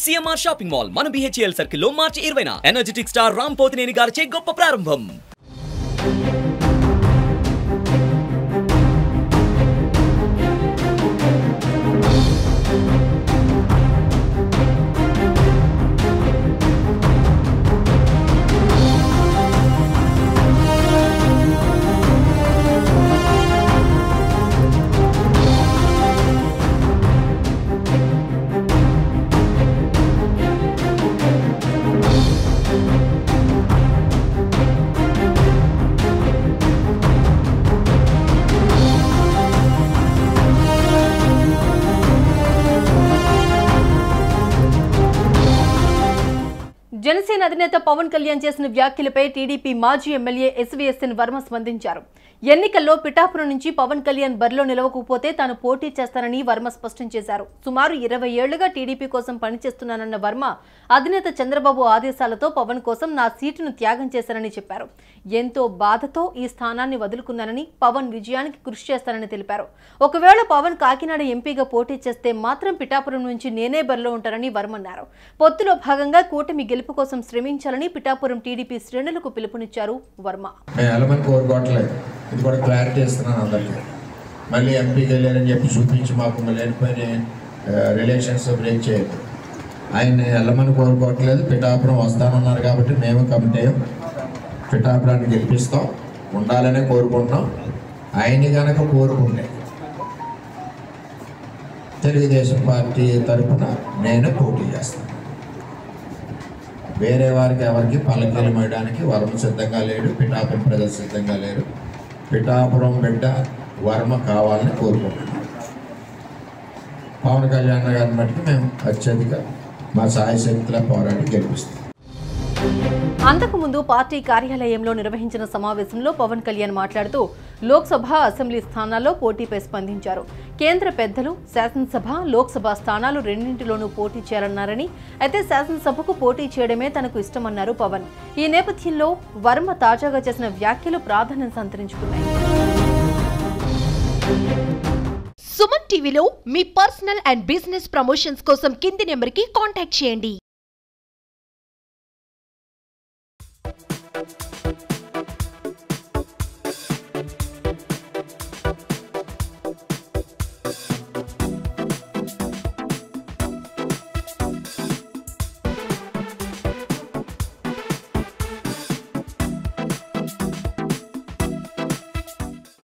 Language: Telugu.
సిఎంఆర్ షాపింగ్ మాల్ మన బిహెచ్ఎల్ సర్కిల్ లో మార్చి 20న ఎనర్జెటిక్ స్టార్ రామ్ పోతినేని గారిచే గొప్ప ప్రారంభం. జనసేన అధినేత పవన్ కళ్యాణ్ చేసిన వ్యాఖ్యలపై టీడీపీ మాజీ ఎమ్మెల్యే ఎస్వీఎస్ఎన్ వర్మ స్పందించారు. ఎన్నికల్లో పిఠాపురం నుంచి పవన్ కళ్యాణ్ బరిలో నిలవకపోతే తాను పోటీ చేస్తానని వర్మ స్పష్టం చేశారు. సుమారు 20 ఏళ్లుగా టీడీపీ కోసం పనిచేస్తున్నానన్న వర్మ అధినేత చంద్రబాబు ఆదేశాలతో పవన్ కోసం నా సీటును త్యాగం చేశానని చెప్పారు. ఎంతో బాధతో ఈ స్థానాన్ని వదులుకున్నానని, పవన్ విజయానికి కృషి చేస్తానని తెలిపారు. ఒకవేళ పవన్ కాకినాడ ఎంపీగా పోటీ చేస్తే మాత్రం పిఠాపురం నుంచి నేనే బరిలో ఉంటానని వర్మ అన్నారు. పొత్తులో భాగంగా కూటమి గెలుపు కోసం శ్రమించాలని పిఠాపురం టీడీపీ శ్రేణులకు పిలుపునిచ్చారు వర్మ. ఇది కూడా క్లారిటీ ఇస్తున్నాను అందరికీ. మళ్ళీ ఎంపీకి వెళ్ళారని చెప్పి చూపించి మాకు మళ్ళీ వెళ్ళిపోయిన రిలేషన్స్ బ్రేక్ చేయదు. ఆయన్ని వెళ్ళమని కోరుకోవట్లేదు. పిఠాపురం వస్తానన్నారు కాబట్టి మేము కమిటీ పిఠాపురాన్ని గెలిపిస్తాం, ఉండాలనే కోరుకుంటున్నాం. ఆయన్ని కనుక కోరుకుంటే తెలుగుదేశం పార్టీ తరఫున నేను పోటీ చేస్తాను. వేరే వారికి ఎవరికి పల్లకీలు వేయడానికి వర్మ సిద్ధంగా లేడు, పిఠాపురం ప్రజలు సిద్ధంగా లేరు. పిఠాపురం బిడ్డ వర్మ కావాలని కోరుకుంటున్నాం. పవన్ కళ్యాణ్ గారిని బట్టి మేము అత్యధిక మా సాయశక్తుల పోరాటి గెలిపిస్తాం. అంతకుముందు పార్టీ కార్యాలయంలో నిర్వహించిన సమావేశంలో పవన్ కళ్యాణ్ మాట్లాడుతూ లోక్సభ, అసెంబ్లీ స్థానాల్లో పోటీపై స్పందించారు. కేంద్ర పెద్దలు శాసనసభ, లోక్సభ స్థానాలు రెండింటిలోనూ పోటీ చేయాలన్నారని, అయితే శాసనసభకు పోటీ చేయడమే తనకు ఇష్టమన్నారు పవన్. ఈ నేపథ్యంలో వర్మ తాజాగా చేసిన వ్యాఖ్యలు ప్రాధాన్యం సంతరించుకున్నాయి. సుమన్ టీవీలో మీ పర్సనల్ అండ్ బిజినెస్ ప్రమోషన్స్ కోసం కింది నెంబర్కి కాంటాక్ట్ చేయండి.